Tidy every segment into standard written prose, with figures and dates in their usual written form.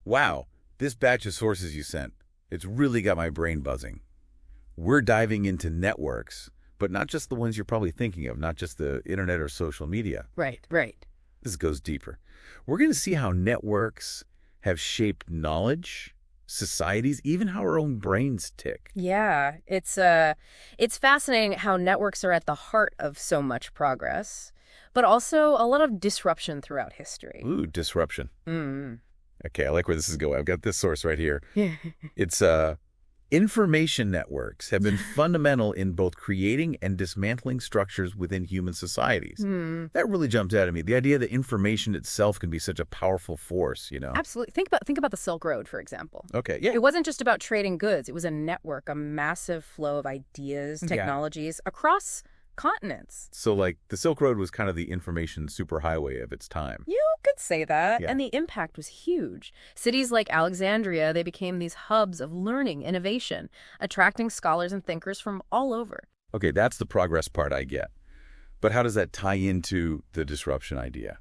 Wow, this batch of sources you sent, it's really got my brain buzzing. We're diving into networks, but not just the ones you're probably thinking of, not just the internet or social media. Right, right. This goes deeper. We're going to see how networks have shaped knowledge, societies, even how our own brains tick. Yeah, it's fascinating how networks are at the heart of so much progress, but also a lot of disruption throughout history. Ooh, disruption. Mm. Okay, I like where this is going. I've got this source right here. Yeah. It's information networks have been fundamental in both creating and dismantling structures within human societies. That really jumped out at me. The idea that information itself can be such a powerful force, you know? Absolutely. Think about the Silk Road, for example. Okay, yeah. It wasn't just about trading goods. It was a network, a massive flow of ideas, technologies across continents. So, like, the Silk Road was kind of the information superhighway of its time. You could say that. Yeah. And the impact was huge. Cities like Alexandria, they became these hubs of learning, innovation, attracting scholars and thinkers from all over. Okay, that's the progress part I get. But how does that tie into the disruption idea?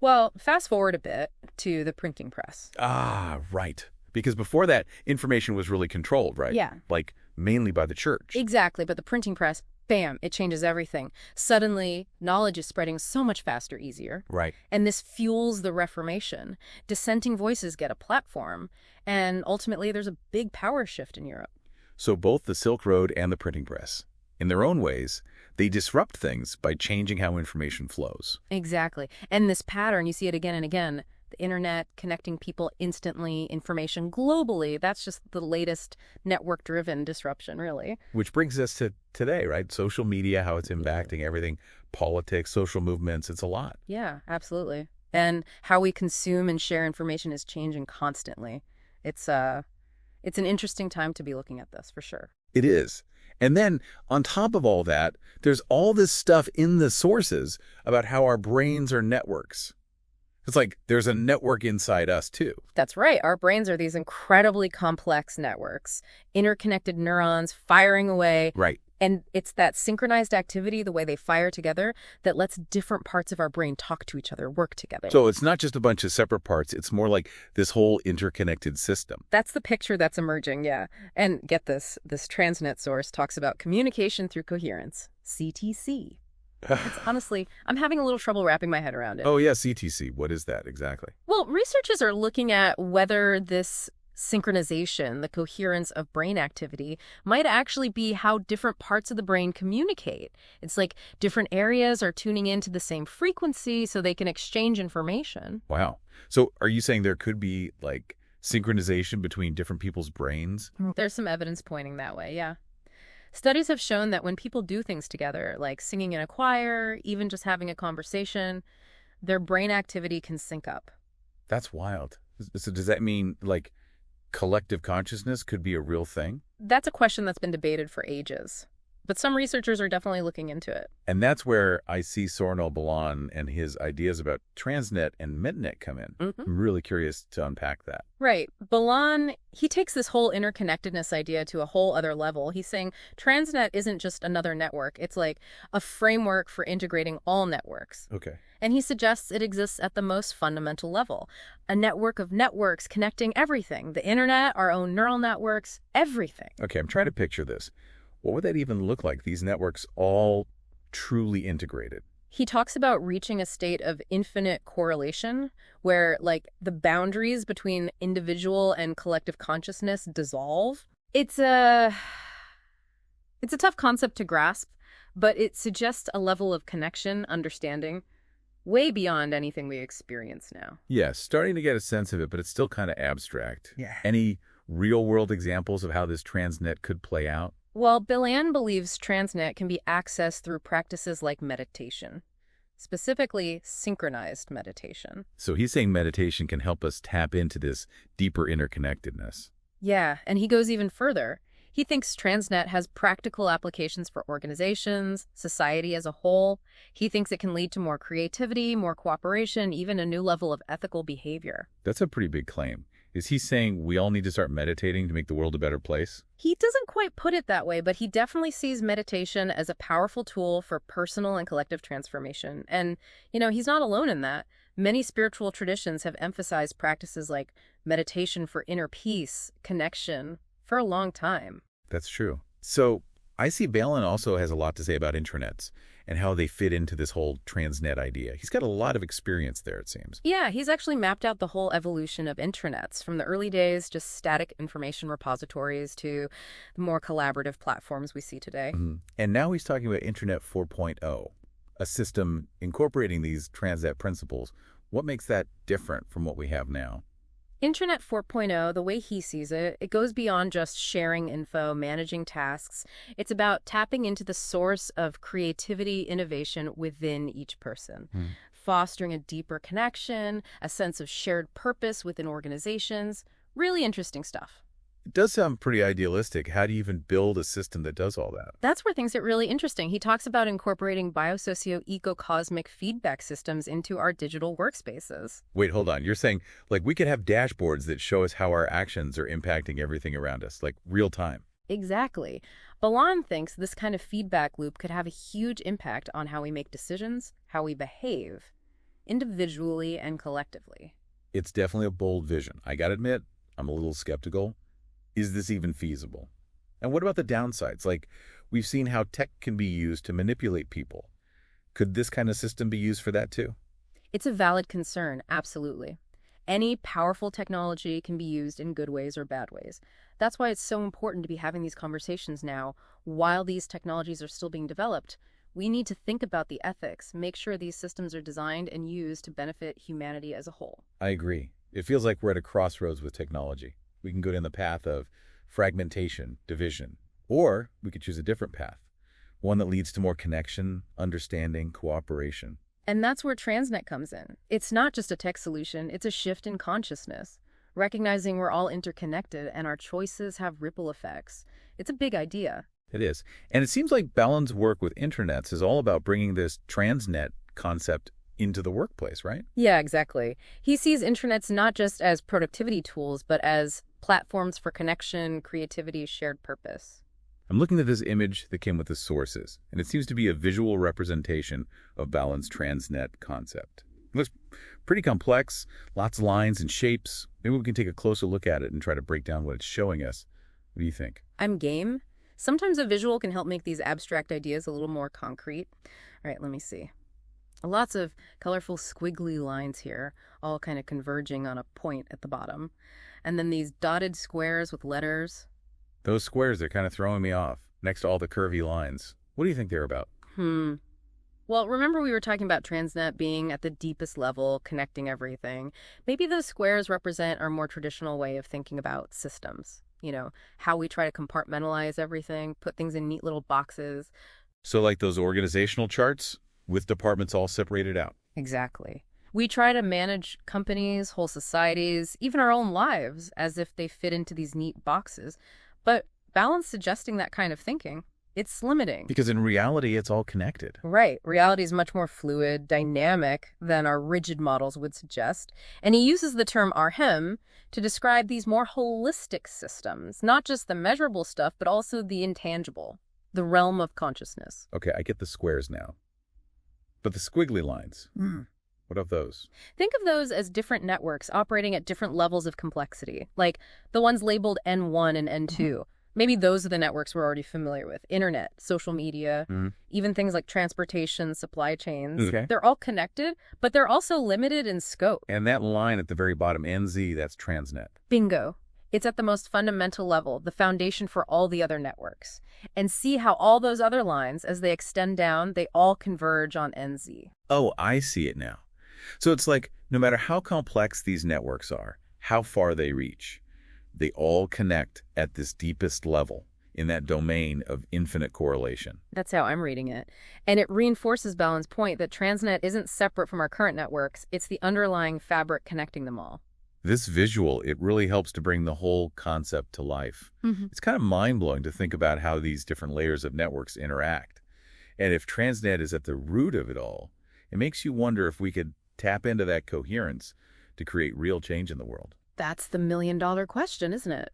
Well, fast forward a bit to the printing press. Ah, right. Because before that, information was really controlled, right? Yeah. Like, mainly by the church. Exactly, but the printing press, bam, it changes everything. Suddenly, knowledge is spreading so much faster, easier. Right. And this fuels the Reformation. Dissenting voices get a platform, and ultimately there's a big power shift in Europe. So both the Silk Road and the printing press, in their own ways, they disrupt things by changing how information flows. Exactly. And this pattern, you see it again and again. The internet connecting people instantly, information globally. That's just the latest network-driven disruption, really. Which brings us to today, right? Social media, how it's impacting everything, politics, social movements, it's a lot. Yeah, absolutely. And how we consume and share information is changing constantly. It's an interesting time to be looking at this, for sure. It is. And then, on top of all that, there's all this stuff in the sources about how our brains are networks. It's like there's a network inside us, too. That's right. Our brains are these incredibly complex networks, interconnected neurons firing away. Right. And it's that synchronized activity, the way they fire together, that lets different parts of our brain talk to each other, work together. So it's not just a bunch of separate parts. It's more like this whole interconnected system. That's the picture that's emerging, yeah. And get this Transnet source talks about communication through coherence, CTC. It's honestly, I'm having a little trouble wrapping my head around it. Oh, yeah, CTC. What is that exactly? Well, researchers are looking at whether this synchronization, the coherence of brain activity, might actually be how different parts of the brain communicate. It's like different areas are tuning into the same frequency so they can exchange information. Wow. So are you saying there could be, like, synchronization between different people's brains? There's some evidence pointing that way, yeah. Studies have shown that when people do things together, like singing in a choir, even just having a conversation, their brain activity can sync up. That's wild. So does that mean, like, collective consciousness could be a real thing? That's a question that's been debated for ages. But some researchers are definitely looking into it. And that's where I see Sorno Balan and his ideas about Transnet and MetNet come in. I'm really curious to unpack that. Right. Balan, he takes this whole interconnectedness idea to a whole other level. He's saying Transnet isn't just another network. It's like a framework for integrating all networks. Okay. And he suggests it exists at the most fundamental level. A network of networks connecting everything. The internet, our own neural networks, everything. Okay, I'm trying to picture this. What would that even look like, these networks all truly integrated? He talks about reaching a state of infinite correlation where, like, the boundaries between individual and collective consciousness dissolve. It's a tough concept to grasp, but it suggests a level of connection, understanding, way beyond anything we experience now. Yeah, starting to get a sense of it, but it's still kind of abstract. Yeah. Any real-world examples of how this Transnet could play out? Well, Balan believes Transnet can be accessed through practices like meditation, specifically synchronized meditation. So he's saying meditation can help us tap into this deeper interconnectedness. Yeah, and he goes even further. He thinks Transnet has practical applications for organizations, society as a whole. He thinks it can lead to more creativity, more cooperation, even a new level of ethical behavior. That's a pretty big claim. Is he saying we all need to start meditating to make the world a better place? He doesn't quite put it that way, but he definitely sees meditation as a powerful tool for personal and collective transformation. And, he's not alone in that. Many spiritual traditions have emphasized practices like meditation for inner peace, connection, for a long time. That's true. So I see Balin also has a lot to say about intranets and how they fit into this whole Transnet idea. He's got a lot of experience there, it seems. Yeah, he's actually mapped out the whole evolution of intranets, from the early days, just static information repositories, to the more collaborative platforms we see today. And now he's talking about Internet 4.0, a system incorporating these Transnet principles. What makes that different from what we have now? Intranet 4.0, the way he sees it, it goes beyond just sharing info, managing tasks. It's about tapping into the source of creativity, innovation within each person, fostering a deeper connection, a sense of shared purpose within organizations. Really interesting stuff. It does sound pretty idealistic. How do you even build a system that does all that? That's where things get really interesting. He talks about incorporating biosocio-ecocosmic feedback systems into our digital workspaces. Wait, hold on. You're saying, like, we could have dashboards that show us how our actions are impacting everything around us, like real time. Exactly. Balan thinks this kind of feedback loop could have a huge impact on how we make decisions, how we behave, individually and collectively. It's definitely a bold vision. I gotta admit, I'm a little skeptical. Is this even feasible? And what about the downsides? Like, we've seen how tech can be used to manipulate people. Could this kind of system be used for that too? It's a valid concern, absolutely. Any powerful technology can be used in good ways or bad ways. That's why it's so important to be having these conversations now. While these technologies are still being developed, we need to think about the ethics, make sure these systems are designed and used to benefit humanity as a whole. I agree. It feels like we're at a crossroads with technology. We can go down the path of fragmentation, division, or we could choose a different path, one that leads to more connection, understanding, cooperation. And that's where Transnet comes in. It's not just a tech solution, it's a shift in consciousness, recognizing we're all interconnected and our choices have ripple effects. It's a big idea. It is. And it seems like Ballin's work with intranets is all about bringing this Transnet concept into the workplace, right? Yeah, exactly. He sees intranets not just as productivity tools, but as platforms for connection, creativity, shared purpose. I'm looking at this image that came with the sources, and it seems to be a visual representation of Ballin's Transnet concept. It looks pretty complex, lots of lines and shapes. Maybe we can take a closer look at it and try to break down what it's showing us. What do you think? I'm game. Sometimes a visual can help make these abstract ideas a little more concrete. All right, let me see. Lots of colorful squiggly lines here, all kind of converging on a point at the bottom. And then these dotted squares with letters. Those squares are kind of throwing me off, next to all the curvy lines. What do you think they're about? Well, remember we were talking about Transnet being at the deepest level, connecting everything. Maybe those squares represent our more traditional way of thinking about systems. You know, how we try to compartmentalize everything, put things in neat little boxes. So like those organizational charts with departments all separated out. Exactly. We try to manage companies, whole societies, even our own lives as if they fit into these neat boxes. But Balance suggesting that kind of thinking, it's limiting. Because in reality, it's all connected. Right. Reality is much more fluid, dynamic than our rigid models would suggest. And he uses the term arhem to describe these more holistic systems, not just the measurable stuff, but also the intangible, the realm of consciousness. Okay, I get the squares now. But the squiggly lines, what of those? Think of those as different networks operating at different levels of complexity, like the ones labeled N1 and N2. Maybe those are the networks we're already familiar with. Internet, social media, even things like transportation, supply chains. Okay. They're all connected, but they're also limited in scope. And that line at the very bottom, NZ, that's Transnet. Bingo. It's at the most fundamental level, the foundation for all the other networks. And see how all those other lines, as they extend down, they all converge on NZ. Oh, I see it now. So it's like, no matter how complex these networks are, how far they reach, they all connect at this deepest level in that domain of infinite correlation. That's how I'm reading it. And it reinforces Ballin's point that Transnet isn't separate from our current networks. It's the underlying fabric connecting them all. This visual, it really helps to bring the whole concept to life. It's kind of mind-blowing to think about how these different layers of networks interact. And if Transnet is at the root of it all, it makes you wonder if we could tap into that coherence to create real change in the world. That's the million-dollar question, isn't it?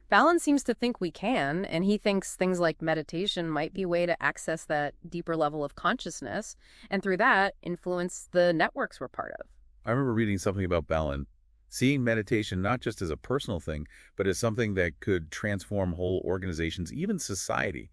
Ballin seems to think we can, and he thinks things like meditation might be a way to access that deeper level of consciousness, and through that, influence the networks we're part of. I remember reading something about Balin, seeing meditation not just as a personal thing, but as something that could transform whole organizations, even society.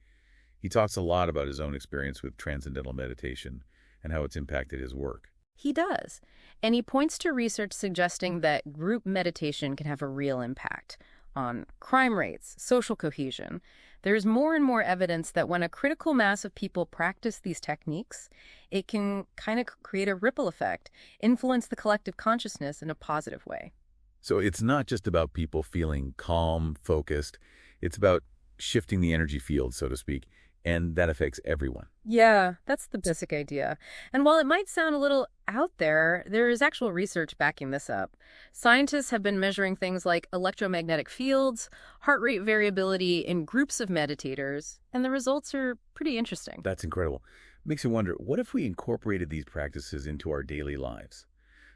He talks a lot about his own experience with transcendental meditation and how it's impacted his work. He does. And he points to research suggesting that group meditation can have a real impact on crime rates, social cohesion. There's more and more evidence that when a critical mass of people practice these techniques, it can kind of create a ripple effect, influence the collective consciousness in a positive way. So it's not just about people feeling calm, focused. It's about shifting the energy field, so to speak, and that affects everyone. Yeah, that's the basic idea. And while it might sound a little out there, there is actual research backing this up. Scientists have been measuring things like electromagnetic fields, heart rate variability in groups of meditators, and the results are pretty interesting. That's incredible. Makes you wonder, what if we incorporated these practices into our daily lives?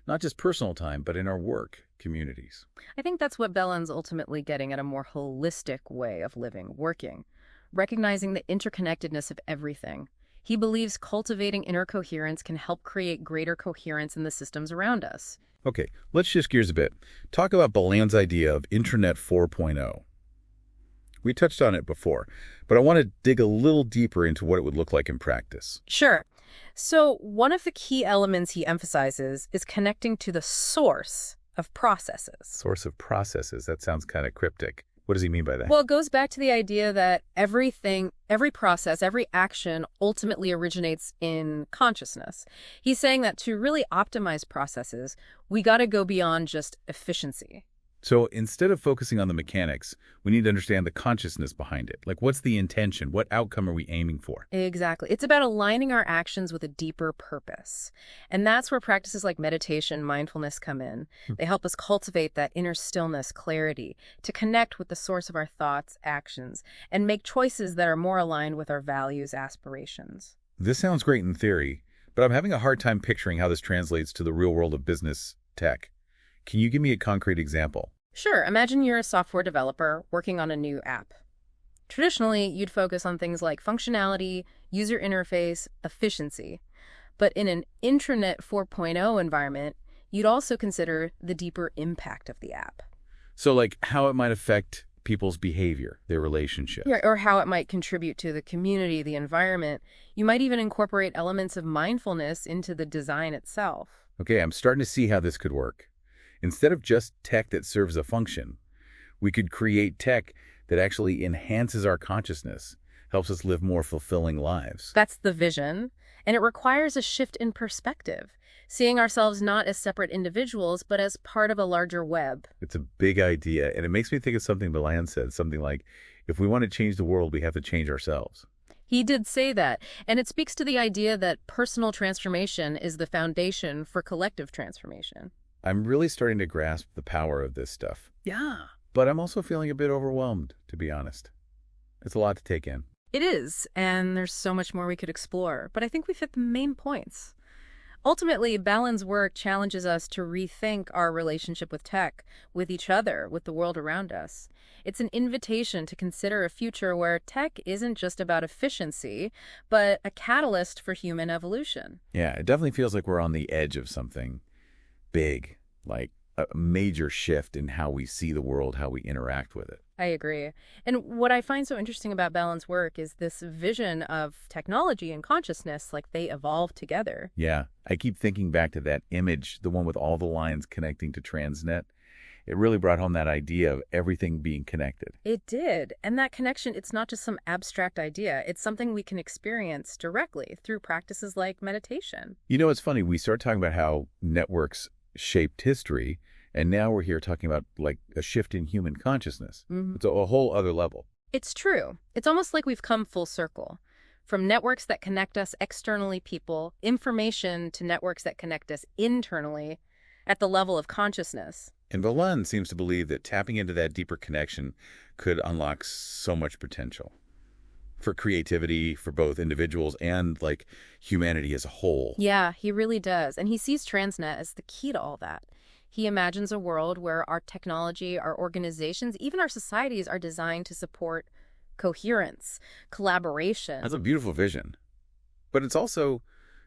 Not just personal time, but in our work communities. I think that's what Bellin's ultimately getting at, a more holistic way of living, working, recognizing the interconnectedness of everything. He believes cultivating inner coherence can help create greater coherence in the systems around us. Okay, let's shift gears a bit. Talk about Balan's idea of Internet 4.0. We touched on it before, but I want to dig a little deeper into what it would look like in practice. Sure. So one of the key elements he emphasizes is connecting to the source of processes. Source of processes, that sounds kind of cryptic. What does he mean by that? Well, it goes back to the idea that everything, every process, every action ultimately originates in consciousness. He's saying that to really optimize processes, we got to go beyond just efficiency. So instead of focusing on the mechanics, we need to understand the consciousness behind it. Like, what's the intention? What outcome are we aiming for? Exactly. It's about aligning our actions with a deeper purpose. And that's where practices like meditation, mindfulness come in. They help us cultivate that inner stillness, clarity, to connect with the source of our thoughts, actions, and make choices that are more aligned with our values, aspirations. This sounds great in theory, but I'm having a hard time picturing how this translates to the real world of business tech. Can you give me a concrete example? Sure. Imagine you're a software developer working on a new app. Traditionally, you'd focus on things like functionality, user interface, efficiency. But in an intranet 4.0 environment, you'd also consider the deeper impact of the app. So, like, how it might affect people's behavior, their relationships. Yeah, or how it might contribute to the community, the environment. You might even incorporate elements of mindfulness into the design itself. Okay, I'm starting to see how this could work. Instead of just tech that serves a function, we could create tech that actually enhances our consciousness, helps us live more fulfilling lives. That's the vision, and it requires a shift in perspective, seeing ourselves not as separate individuals, but as part of a larger web. It's a big idea, and it makes me think of something Balan said, something like, if we want to change the world, we have to change ourselves. He did say that, and it speaks to the idea that personal transformation is the foundation for collective transformation. I'm really starting to grasp the power of this stuff. Yeah. But I'm also feeling a bit overwhelmed, to be honest. It's a lot to take in. It is, and there's so much more we could explore, but I think we've hit the main points. Ultimately, Balan's work challenges us to rethink our relationship with tech, with each other, with the world around us. It's an invitation to consider a future where tech isn't just about efficiency, but a catalyst for human evolution. Yeah, it definitely feels like we're on the edge of something big, like a major shift in how we see the world, how we interact with it. I agree. And what I find so interesting about Balan's work is this vision of technology and consciousness, like they evolve together. Yeah, I keep thinking back to that image, the one with all the lines connecting to Transnet. It really brought home that idea of everything being connected. It did. And that connection, it's not just some abstract idea. It's something we can experience directly through practices like meditation. You know, it's funny. We start talking about how networks shaped history, and now we're here talking about like a shift in human consciousness. It's a whole other level. It's true. It's almost like we've come full circle. From networks that connect us externally, people, information, to networks that connect us internally at the level of consciousness. And Balan seems to believe that tapping into that deeper connection could unlock so much potential for creativity, for both individuals and like humanity as a whole. Yeah, he really does. And he sees Transnet as the key to all that. He imagines a world where our technology, our organizations, even our societies are designed to support coherence, collaboration. That's a beautiful vision. But it's also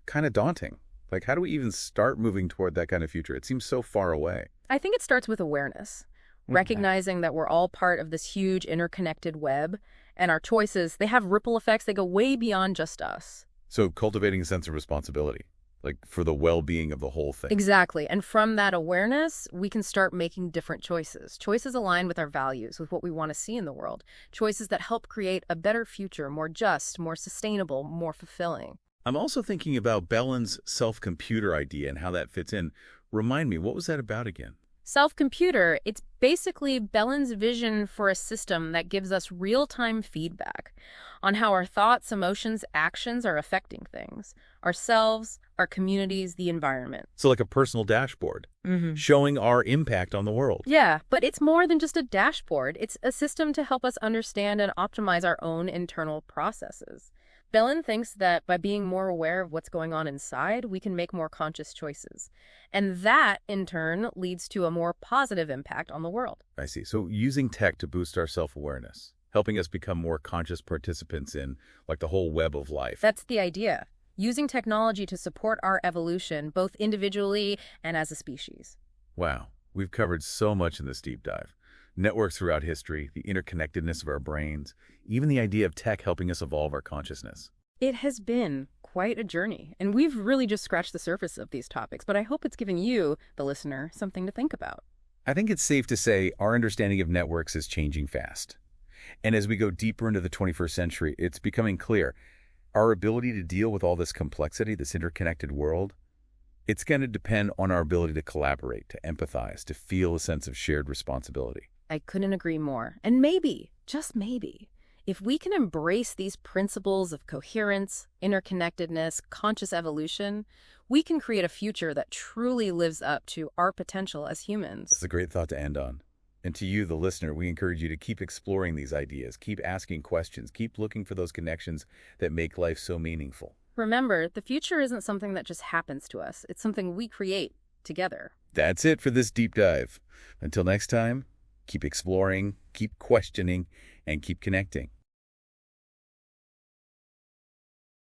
kind of daunting. Like, how do we even start moving toward that kind of future? It seems so far away. I think it starts with awareness, recognizing that we're all part of this huge interconnected web, and our choices, they have ripple effects that go way beyond just us. So cultivating a sense of responsibility, like for the well-being of the whole thing. Exactly. And from that awareness, we can start making different choices. Choices aligned with our values, with what we want to see in the world. Choices that help create a better future, more just, more sustainable, more fulfilling. I'm also thinking about Bellin's self-computer idea and how that fits in. Remind me, what was that about again? Self-computer, it's basically Bellin's vision for a system that gives us real-time feedback on how our thoughts, emotions, actions are affecting things. Ourselves, our communities, the environment. So like a personal dashboard, showing our impact on the world. Yeah, but it's more than just a dashboard. It's a system to help us understand and optimize our own internal processes. Bellin thinks that by being more aware of what's going on inside, we can make more conscious choices. And that, in turn, leads to a more positive impact on the world. I see. So using tech to boost our self-awareness, helping us become more conscious participants in, like, the whole web of life. That's the idea. Using technology to support our evolution, both individually and as a species. Wow. We've covered so much in this deep dive. Networks throughout history, the interconnectedness of our brains, even the idea of tech helping us evolve our consciousness. It has been quite a journey, and we've really just scratched the surface of these topics, but I hope it's given you, the listener, something to think about. I think it's safe to say our understanding of networks is changing fast. And as we go deeper into the 21st century, it's becoming clear our ability to deal with all this complexity, this interconnected world, it's going to depend on our ability to collaborate, to empathize, to feel a sense of shared responsibility. I couldn't agree more. And maybe, just maybe, if we can embrace these principles of coherence, interconnectedness, conscious evolution, we can create a future that truly lives up to our potential as humans. That's a great thought to end on. And to you, the listener, we encourage you to keep exploring these ideas, keep asking questions, keep looking for those connections that make life so meaningful. Remember, the future isn't something that just happens to us. It's something we create together. That's it for this deep dive. Until next time, keep exploring, keep questioning, and keep connecting.